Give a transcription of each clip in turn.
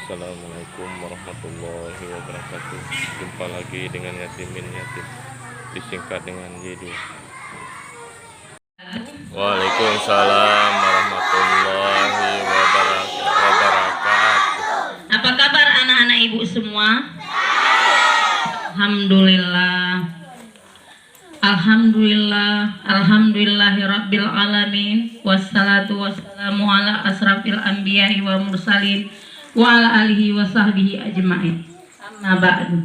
Assalamualaikum warahmatullahi wabarakatuh. Jumpa lagi dengan Yatimin Yatim, disingkat dengan YD. Waalaikumsalam warahmatullahi wabarakatuh. Apa kabar anak-anak ibu semua? Alhamdulillah. Alhamdulillahirabbil alamin. Wassalatu wassalamu ala asrafil anbiya'i wa mursalin wa ala alihi wa sahbihi ajma'in. Amma ba'du.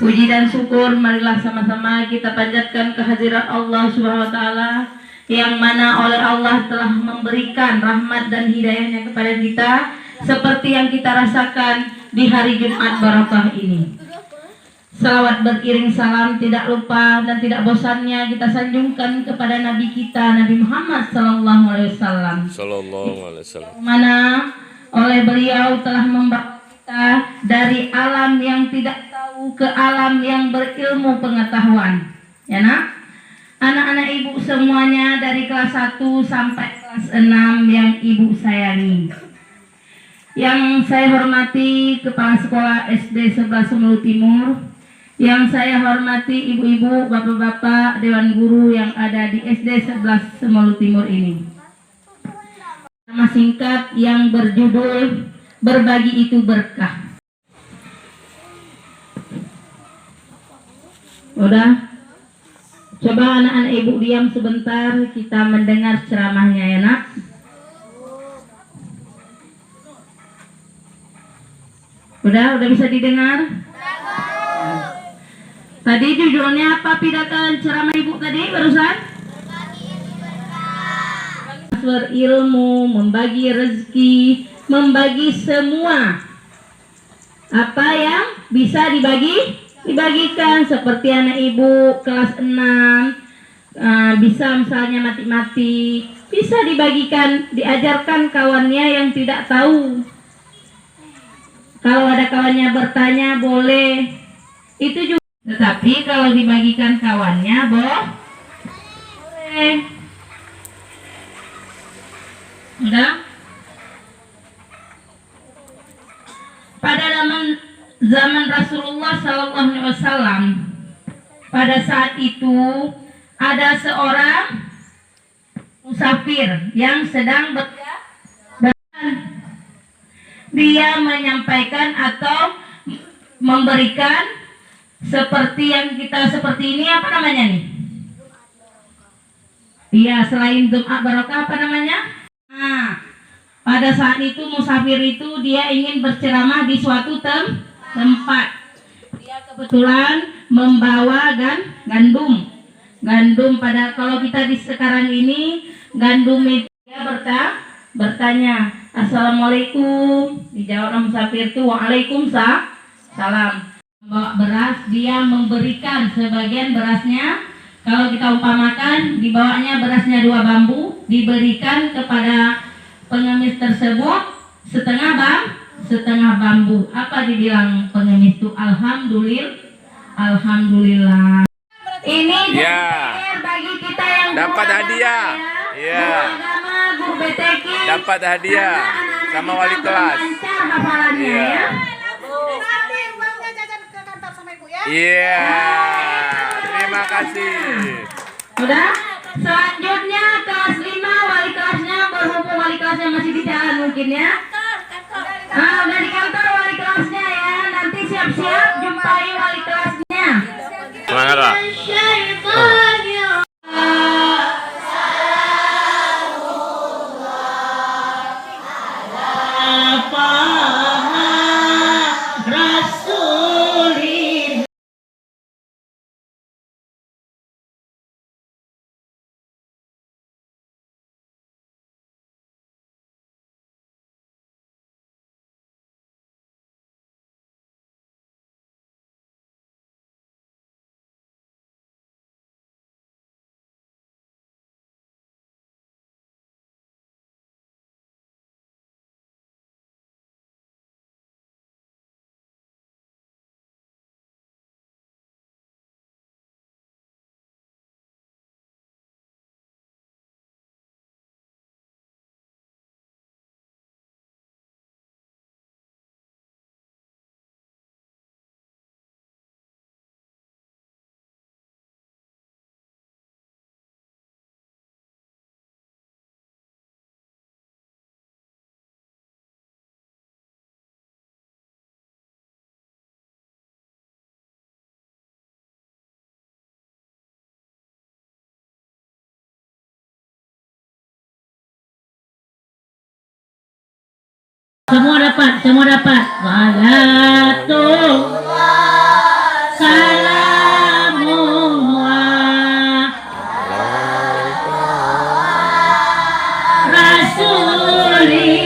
Puji dan syukur marilah sama-sama kita panjatkan kehadirat Allah Subhanahu wa taala yang mana oleh Allah telah memberikan rahmat dan hidayahnya kepada kita seperti yang kita rasakan di hari Jumat Barakah ini. Salawat beriring salam tidak lupa dan tidak bosannya kita sanjungkan kepada Nabi kita, Nabi Muhammad Sallallahu Alaihi Wasallam. Mana oleh beliau telah membawa kita dari alam yang tidak tahu ke alam yang berilmu pengetahuan. Ya nak? Anak-anak ibu semuanya dari kelas 1 sampai kelas 6 yang ibu sayangi. Yang saya hormati Kepala Sekolah SD 11 Sumelu Timur, yang saya hormati ibu-ibu, bapak-bapak, dewan guru yang ada di SD 11 Sumelu Timur ini. Nama singkat yang berjudul Berbagi Itu Berkah. Udah? Coba anak-anak ibu diam sebentar, kita mendengar ceramahnya ya nak. Udah bisa didengar? Tadi judulnya apa pidato ceramah ibu tadi barusan? Berilmu, membagi rezeki, membagi semua apa yang bisa dibagikan, seperti anak ibu kelas 6 bisa misalnya matematik, bisa dibagikan, diajarkan kawannya yang tidak tahu. Kalau ada kawannya bertanya boleh, itu juga. Tetapi kalau dibagikan kawannya boleh. Udah? Pada zaman Rasulullah SAW, pada saat itu ada seorang musafir yang sedang berjalan. Dia menyampaikan atau memberikan seperti yang kita seperti ini, apa namanya nih? Iya, selain Jumat Barokah apa namanya? Nah, pada saat itu musafir itu dia ingin berceramah di suatu tempat. Dia kebetulan membawa gandum pada, kalau kita di sekarang ini gandum itu dia bertanya, Assalamualaikum. Dijawab musafir itu Waalaikumsalam. Bawa beras, dia memberikan sebagian berasnya. Kalau kita umpamakan dibawanya berasnya 2 bambu, diberikan kepada pengemis tersebut setengah bambu. Apa dibilang pengemis itu? Alhamdulillah. Ini bagi kita yang dapat hadiah. Iya. Guru BTK dapat hadiah sama wali kelas. Iya. Iya, terima kasih. Sudah? Selanjutnya kelas 5 wali kelasnya, berhubung wali kelasnya masih di jalan mungkin ya. Udah di kantor wali kelasnya ya. Nanti siap-siap jumpai wali kelasnya. Semangat Pak. Semua dapat, semua dapat. Salatullah, salamullah, Rasulillah,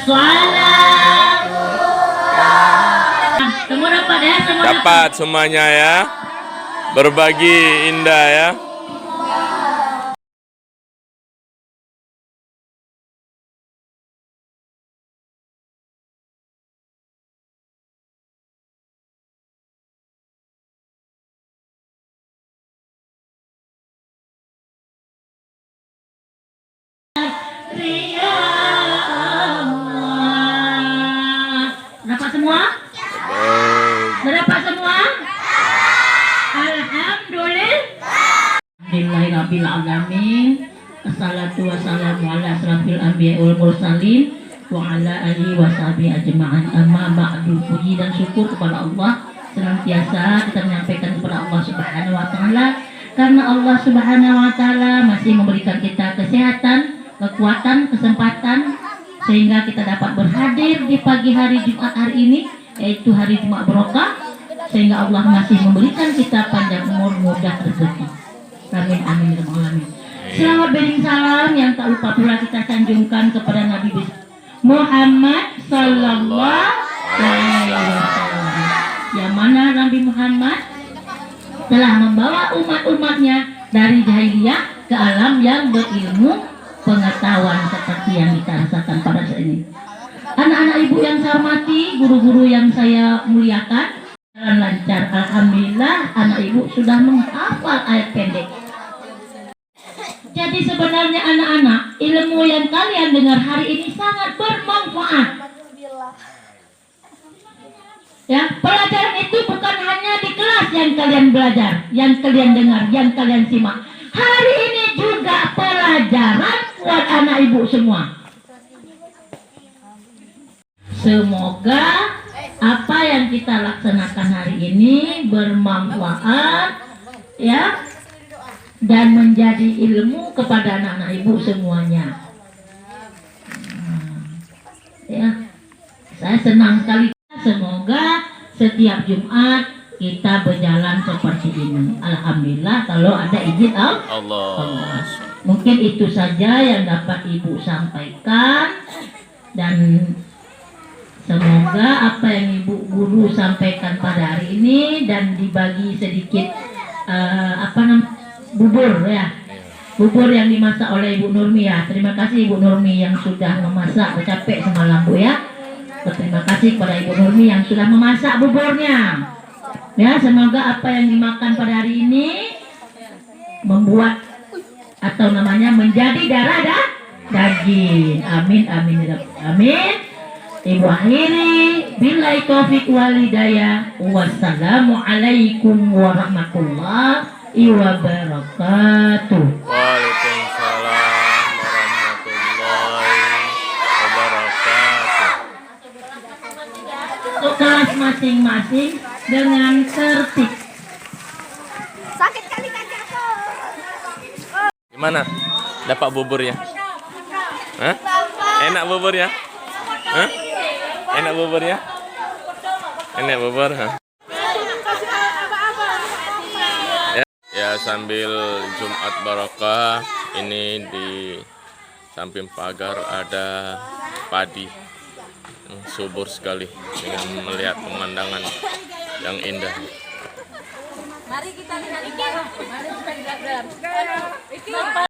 salam. Semua dapat ya, semua Dapat semuanya ya. Berbagi indah ya. Ya Allah. Dapat semua? Dapat semua? Alhamdulillah. Alhamdulillahirrahmanirrahim. Assalatu wassalamu ala asrafil anbiya wal mursalin wa ala alihi wa sahbihi ajma'in. Amma ba'du. Puji dan syukur kepada Allah senantiasa kita menyampaikan kepada Allah Subhanahu wa taala, karena Allah Subhanahu wa taala masih memberikan kita kesehatan, kekuatan, kesempatan sehingga kita dapat berhadir di pagi hari Jumat hari ini, yaitu hari Jumat Barokah, sehingga Allah masih memberikan kita panjang umur, mudah rezeki. Amin amin ya rabbal alamin. Selamat bering salam yang tak lupa pula kita sanjungkan kepada Nabi Muhammad sallallahu alaihi wasallam, yang mana Nabi Muhammad telah membawa umat-umatnya dari jahiliyah ke alam yang berilmu pengetahuan seperti yang kita rasakan pada saat ini. Anak-anak ibu yang saya hormati, guru-guru yang saya muliakan, jalan lancar. Alhamdulillah anak ibu sudah menghafal ayat pendek. Jadi sebenarnya anak-anak, ilmu yang kalian dengar hari ini sangat bermanfaat. Ya, pelajaran itu bukan hanya di kelas yang kalian belajar, yang kalian dengar, yang kalian simak. Hari ini juga pelajaran buat anak ibu semua. Semoga apa yang kita laksanakan hari ini bermanfaat ya, dan menjadi ilmu kepada anak-anak ibu semuanya. Ya, saya senang sekali. Semoga setiap Jumat kita berjalan seperti ini. Alhamdulillah kalau ada izin Allah. Mungkin itu saja yang dapat ibu sampaikan, dan semoga apa yang ibu guru sampaikan pada hari ini dan dibagi sedikit bubur ya, bubur yang dimasak oleh Ibu Nurmi ya. Terima kasih Ibu Nurmi yang sudah memasak, capek semalam Bu ya. Terima kasih kepada Ibu Nurmi yang sudah memasak buburnya. Ya, semoga apa yang dimakan pada hari ini membuat atau namanya menjadi darah daging. Amin amin amin. Ibu akhiri billahi taufiq wal hidayah. Wassalamualaikum warahmatullahi wabarakatuh. Waalaikumsalam warahmatullahi wabarakatuh. Untuk kelas masing-masing dengan tertib. Sakit kali kaki aku. Gimana? Dapat buburnya? Hah? Enak buburnya? Hah? Enak buburnya? Enak bubur, ha? Ya, sambil Jumat Barokah ini di samping pagar ada padi yang subur sekali dengan melihat pemandangan yang indah. Mari kita lihat. Mari kita lihat.